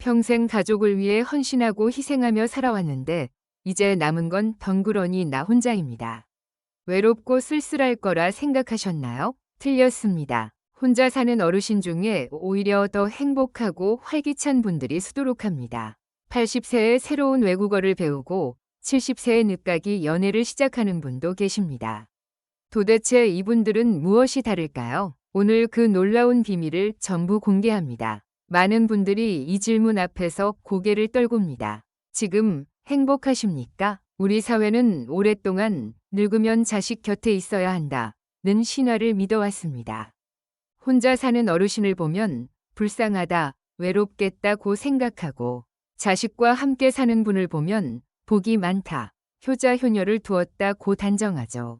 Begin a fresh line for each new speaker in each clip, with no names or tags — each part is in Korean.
평생 가족을 위해 헌신하고 희생하며 살아왔는데 이제 남은 건 덩그러니 나 혼자입니다. 외롭고 쓸쓸할 거라 생각하셨나요? 틀렸습니다. 혼자 사는 어르신 중에 오히려 더 행복하고 활기찬 분들이 수두룩합니다. 80세에 새로운 외국어를 배우고 70세에 늦가기 연애를 시작하는 분도 계십니다. 도대체 이분들은 무엇이 다를까요? 오늘 그 놀라운 비밀을 전부 공개합니다. 많은 분들이 이 질문 앞에서 고개를 떨굽니다. 지금 행복하십니까? 우리 사회는 오랫동안 늙으면 자식 곁에 있어야 한다는 신화를 믿어왔습니다. 혼자 사는 어르신을 보면 불쌍하다, 외롭겠다고 생각하고 자식과 함께 사는 분을 보면 복이 많다, 효자 효녀를 두었다고 단정하죠.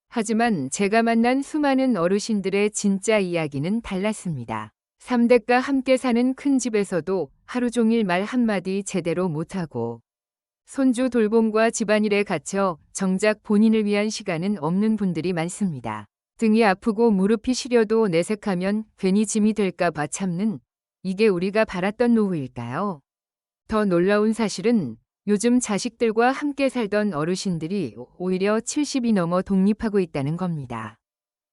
하지만 제가 만난 수많은 어르신들의 진짜 이야기는 달랐습니다. 3대가 함께 사는 큰 집에서도 하루 종일 말 한마디 제대로 못하고 손주 돌봄과 집안일에 갇혀 정작 본인을 위한 시간은 없는 분들이 많습니다. 등이 아프고 무릎이 시려도 내색하면 괜히 짐이 될까 봐 참는, 이게 우리가 바랐던 노후일까요? 더 놀라운 사실은 요즘 자식들과 함께 살던 어르신들이 오히려 70이 넘어 독립하고 있다는 겁니다.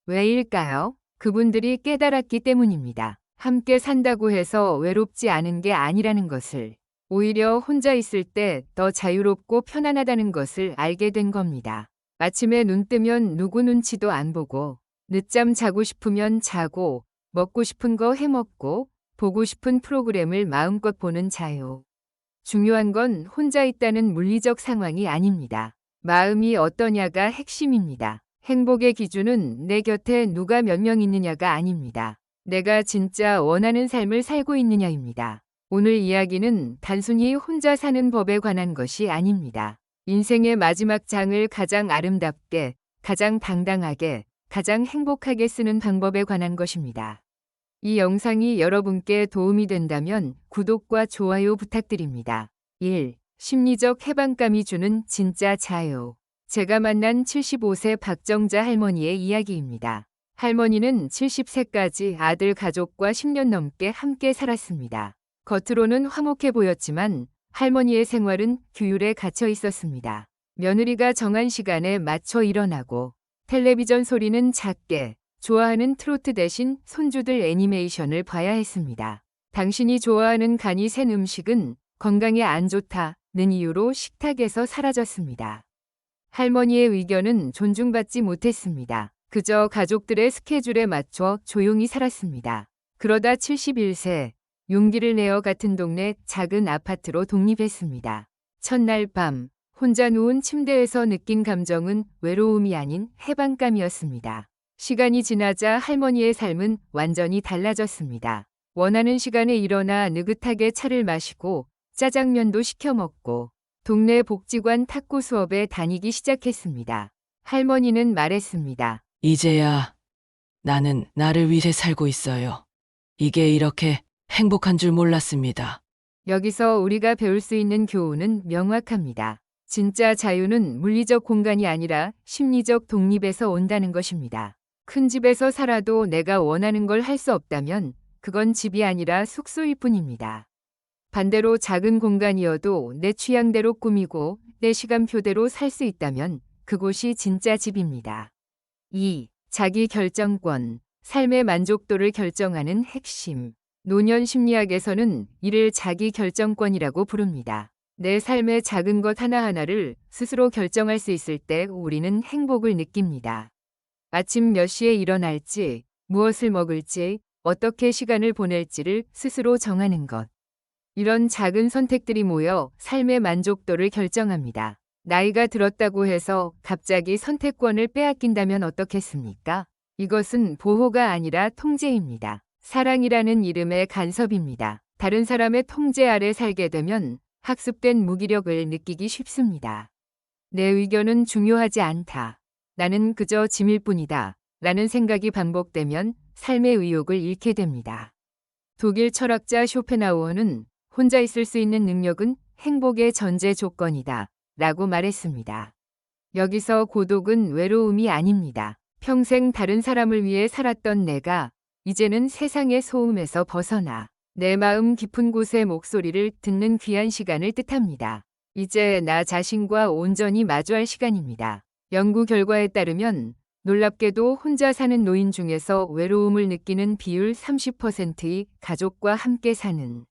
왜일까요? 그분들이 깨달았기 때문입니다. 함께 산다고 해서 외롭지 않은 게 아니라는 것을, 오히려 혼자 있을 때 더 자유롭고 편안하다는 것을 알게 된 겁니다. 아침에 눈 뜨면 누구 눈치도 안 보고, 늦잠 자고 싶으면 자고, 먹고 싶은 거 해먹고, 보고 싶은 프로그램을 마음껏 보는 자유. 중요한 건 혼자 있다는 물리적 상황이 아닙니다. 마음이 어떠냐가 핵심입니다. 행복의 기준은 내 곁에 누가 몇 명 있느냐가 아닙니다. 내가 진짜 원하는 삶을 살고 있느냐입니다. 오늘 이야기는 단순히 혼자 사는 법에 관한 것이 아닙니다. 인생의 마지막 장을 가장 아름답게, 가장 당당하게, 가장 행복하게 쓰는 방법에 관한 것입니다. 이 영상이 여러분께 도움이 된다면 구독과 좋아요 부탁드립니다. 1. 심리적 해방감이 주는 진짜 자유. 제가 만난 75세 박정자 할머니의 이야기입니다. 할머니는 70세까지 아들 가족과 10년 넘게 함께 살았습니다. 겉으로는 화목해 보였지만 할머니의 생활은 규율에 갇혀 있었습니다. 며느리가 정한 시간에 맞춰 일어나고 텔레비전 소리는 작게, 좋아하는 트로트 대신 손주들 애니메이션을 봐야 했습니다. 당신이 좋아하는 간이 센 음식은 건강에 안 좋다는 이유로 식탁에서 사라졌습니다. 할머니의 의견은 존중받지 못했습니다. 그저 가족들의 스케줄에 맞춰 조용히 살았습니다. 그러다 71세, 용기를 내어 같은 동네 작은 아파트로 독립했습니다. 첫날 밤, 혼자 누운 침대에서 느낀 감정은 외로움이 아닌 해방감이었습니다. 시간이 지나자 할머니의 삶은 완전히 달라졌습니다. 원하는 시간에 일어나 느긋하게 차를 마시고 짜장면도 시켜 먹고 동네 복지관 탁구 수업에 다니기 시작했습니다. 할머니는 말했습니다.
이제야 나는 나를 위해 살고 있어요. 이게 이렇게 행복한 줄 몰랐습니다.
여기서 우리가 배울 수 있는 교훈은 명확합니다. 진짜 자유는 물리적 공간이 아니라 심리적 독립에서 온다는 것입니다. 큰 집에서 살아도 내가 원하는 걸 할 수 없다면 그건 집이 아니라 숙소일 뿐입니다. 반대로 작은 공간이어도 내 취향대로 꾸미고 내 시간표대로 살 수 있다면 그곳이 진짜 집입니다. 2. 자기 결정권, 삶의 만족도를 결정하는 핵심. 노년 심리학에서는 이를 자기 결정권이라고 부릅니다. 내 삶의 작은 것 하나하나를 스스로 결정할 수 있을 때 우리는 행복을 느낍니다. 아침 몇 시에 일어날지, 무엇을 먹을지, 어떻게 시간을 보낼지를 스스로 정하는 것. 이런 작은 선택들이 모여 삶의 만족도를 결정합니다. 나이가 들었다고 해서 갑자기 선택권을 빼앗긴다면 어떻겠습니까? 이것은 보호가 아니라 통제입니다. 사랑이라는 이름의 간섭입니다. 다른 사람의 통제 아래 살게 되면 학습된 무기력을 느끼기 쉽습니다. 내 의견은 중요하지 않다. 나는 그저 짐일 뿐이다. 라는 생각이 반복되면 삶의 의욕을 잃게 됩니다. 독일 철학자 쇼펜하우어는 혼자 있을 수 있는 능력은 행복의 전제 조건이다. 라고 말했습니다. 여기서 고독은 외로움이 아닙니다. 평생 다른 사람을 위해 살았던 내가 이제는 세상의 소음에서 벗어나 내 마음 깊은 곳의 목소리를 듣는 귀한 시간을 뜻합니다. 이제 나 자신과 온전히 마주할 시간입니다. 연구 결과에 따르면 놀랍게도 혼자 사는 노인 중에서 외로움을 느끼는 비율 30%이 가족과 함께 사는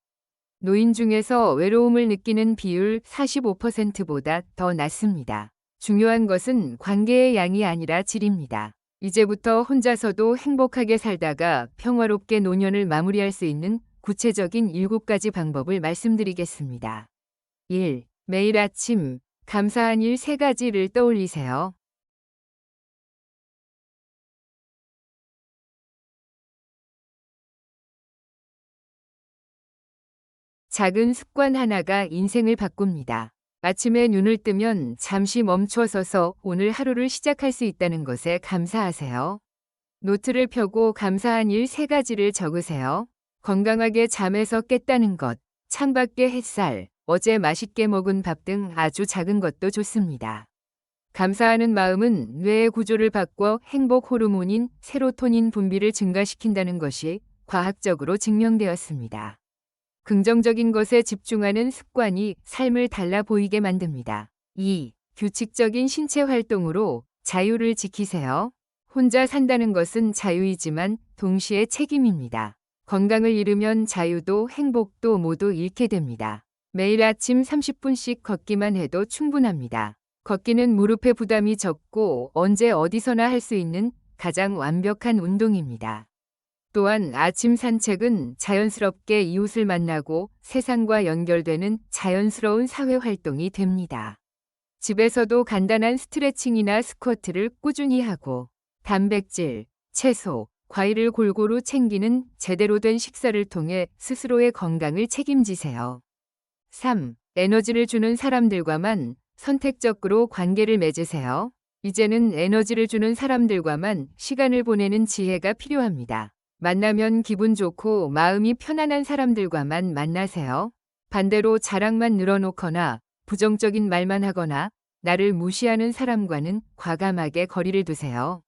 노인 중에서 외로움을 느끼는 비율 45%보다 더 낮습니다. 중요한 것은 관계의 양이 아니라 질입니다. 이제부터 혼자서도 행복하게 살다가 평화롭게 노년을 마무리할 수 있는 구체적인 7가지 방법을 말씀드리겠습니다. 1. 매일 아침 감사한 일 3가지를 떠올리세요. 작은 습관 하나가 인생을 바꿉니다. 아침에 눈을 뜨면 잠시 멈춰서서 오늘 하루를 시작할 수 있다는 것에 감사하세요. 노트를 펴고 감사한 일 3가지를 적으세요. 건강하게 잠에서 깼다는 것, 창밖의 햇살, 어제 맛있게 먹은 밥 등 아주 작은 것도 좋습니다. 감사하는 마음은 뇌의 구조를 바꿔 행복 호르몬인 세로토닌 분비를 증가시킨다는 것이 과학적으로 증명되었습니다. 긍정적인 것에 집중하는 습관이 삶을 달라 보이게 만듭니다. 2. 규칙적인 신체 활동으로 자유를 지키세요. 혼자 산다는 것은 자유이지만 동시에 책임입니다. 건강을 잃으면 자유도 행복도 모두 잃게 됩니다. 매일 아침 30분씩 걷기만 해도 충분합니다. 걷기는 무릎에 부담이 적고 언제 어디서나 할 수 있는 가장 완벽한 운동입니다. 또한 아침 산책은 자연스럽게 이웃을 만나고 세상과 연결되는 자연스러운 사회 활동이 됩니다. 집에서도 간단한 스트레칭이나 스쿼트를 꾸준히 하고 단백질, 채소, 과일을 골고루 챙기는 제대로 된 식사를 통해 스스로의 건강을 책임지세요. 3. 에너지를 주는 사람들과만 선택적으로 관계를 맺으세요. 이제는 에너지를 주는 사람들과만 시간을 보내는 지혜가 필요합니다. 만나면 기분 좋고 마음이 편안한 사람들과만 만나세요. 반대로 자랑만 늘어놓거나 부정적인 말만 하거나 나를 무시하는 사람과는 과감하게 거리를 두세요.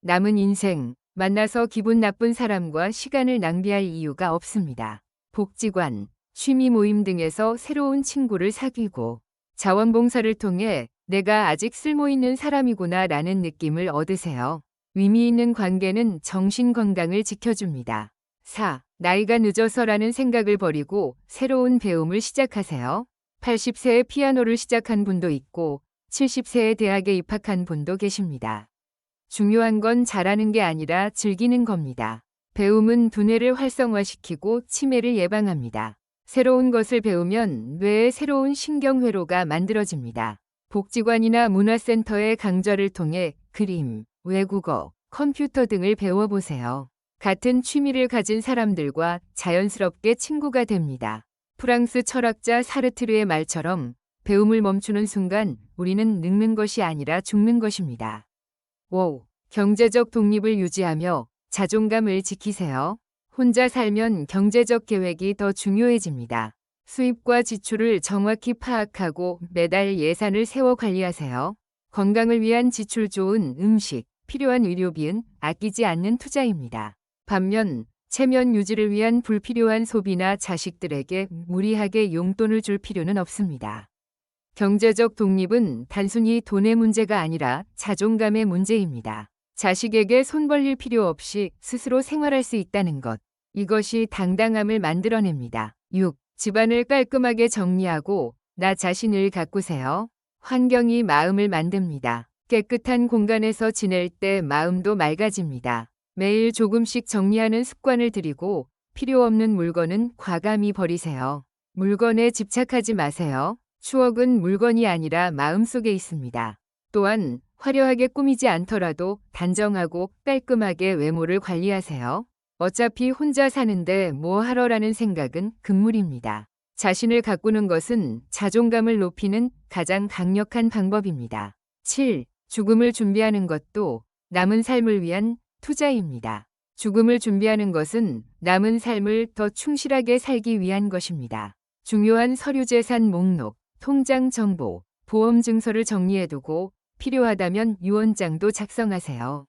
남은 인생, 만나서 기분 나쁜 사람과 시간을 낭비할 이유가 없습니다. 복지관, 취미 모임 등에서 새로운 친구를 사귀고 자원봉사를 통해 내가 아직 쓸모있는 사람이구나 라는 느낌을 얻으세요. 의미 있는 관계는 정신 건강을 지켜줍니다. 4. 나이가 늦어서라는 생각을 버리고 새로운 배움을 시작하세요. 80세에 피아노를 시작한 분도 있고 70세에 대학에 입학한 분도 계십니다. 중요한 건 잘하는 게 아니라 즐기는 겁니다. 배움은 두뇌를 활성화시키고 치매를 예방합니다. 새로운 것을 배우면 뇌에 새로운 신경회로가 만들어집니다. 복지관이나 문화센터의 강좌를 통해 그림, 외국어, 컴퓨터 등을 배워보세요. 같은 취미를 가진 사람들과 자연스럽게 친구가 됩니다. 프랑스 철학자 사르트르의 말처럼 배움을 멈추는 순간 우리는 늙는 것이 아니라 죽는 것입니다. 5. 경제적 독립을 유지하며 자존감을 지키세요. 혼자 살면 경제적 계획이 더 중요해집니다. 수입과 지출을 정확히 파악하고 매달 예산을 세워 관리하세요. 건강을 위한 지출 좋은 음식, 필요한 의료비는 아끼지 않는 투자입니다. 반면 체면 유지를 위한 불필요한 소비나 자식들에게 무리하게 용돈을 줄 필요는 없습니다. 경제적 독립은 단순히 돈의 문제가 아니라 자존감의 문제입니다. 자식에게 손 벌릴 필요 없이 스스로 생활할 수 있다는 것. 이것이 당당함을 만들어냅니다. 6. 집안을 깔끔하게 정리하고 나 자신을 가꾸세요. 환경이 마음을 만듭니다. 깨끗한 공간에서 지낼 때 마음도 맑아집니다. 매일 조금씩 정리하는 습관을 들이고 필요 없는 물건은 과감히 버리세요. 물건에 집착하지 마세요. 추억은 물건이 아니라 마음속에 있습니다. 또한 화려하게 꾸미지 않더라도 단정하고 깔끔하게 외모를 관리하세요. 어차피 혼자 사는데 뭐 하러라는 생각은 금물입니다. 자신을 가꾸는 것은 자존감을 높이는 가장 강력한 방법입니다. 7. 죽음을 준비하는 것도 남은 삶을 위한 투자입니다. 죽음을 준비하는 것은 남은 삶을 더 충실하게 살기 위한 것입니다. 중요한 서류재산 목록, 통장 정보, 보험 증서를 정리해두고 필요하다면 유언장도 작성하세요.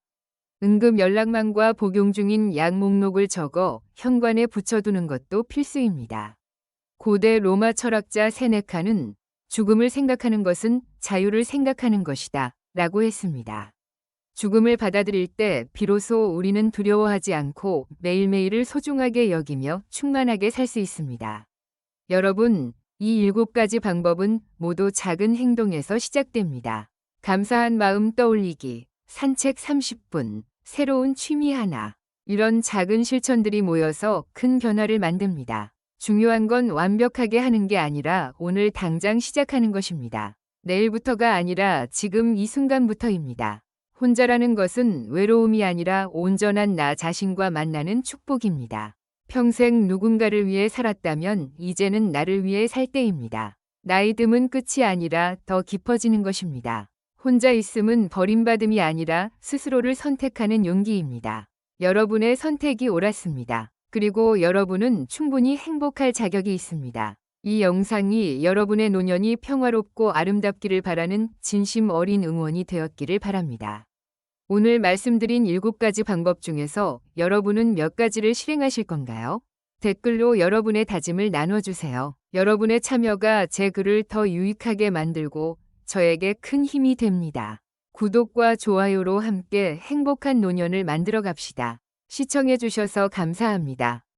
응급 연락망과 복용 중인 약 목록을 적어 현관에 붙여두는 것도 필수입니다. 고대 로마 철학자 세네카는 죽음을 생각하는 것은 자유를 생각하는 것이다 라고 했습니다. 죽음을 받아들일 때 비로소 우리는 두려워하지 않고 매일매일을 소중하게 여기며 충만하게 살 수 있습니다. 여러분, 이 7가지 방법은 모두 작은 행동에서 시작됩니다. 감사한 마음 떠올리기, 산책 30분, 새로운 취미 하나. 이런 작은 실천들이 모여서 큰 변화를 만듭니다. 중요한 건 완벽하게 하는 게 아니라 오늘 당장 시작하는 것입니다. 내일부터가 아니라 지금 이 순간부터입니다. 혼자라는 것은 외로움이 아니라 온전한 나 자신과 만나는 축복입니다. 평생 누군가를 위해 살았다면 이제는 나를 위해 살 때입니다. 나이 듦은 끝이 아니라 더 깊어지는 것입니다. 혼자 있음은 버림받음이 아니라 스스로를 선택하는 용기입니다. 여러분의 선택이 옳았습니다. 그리고 여러분은 충분히 행복할 자격이 있습니다. 이 영상이 여러분의 노년이 평화롭고 아름답기를 바라는 진심 어린 응원이 되었기를 바랍니다. 오늘 말씀드린 7가지 방법 중에서 여러분은 몇 가지를 실행하실 건가요? 댓글로 여러분의 다짐을 나눠주세요. 여러분의 참여가 제 글을 더 유익하게 만들고 저에게 큰 힘이 됩니다. 구독과 좋아요로 함께 행복한 노년을 만들어 갑시다. 시청해주셔서 감사합니다.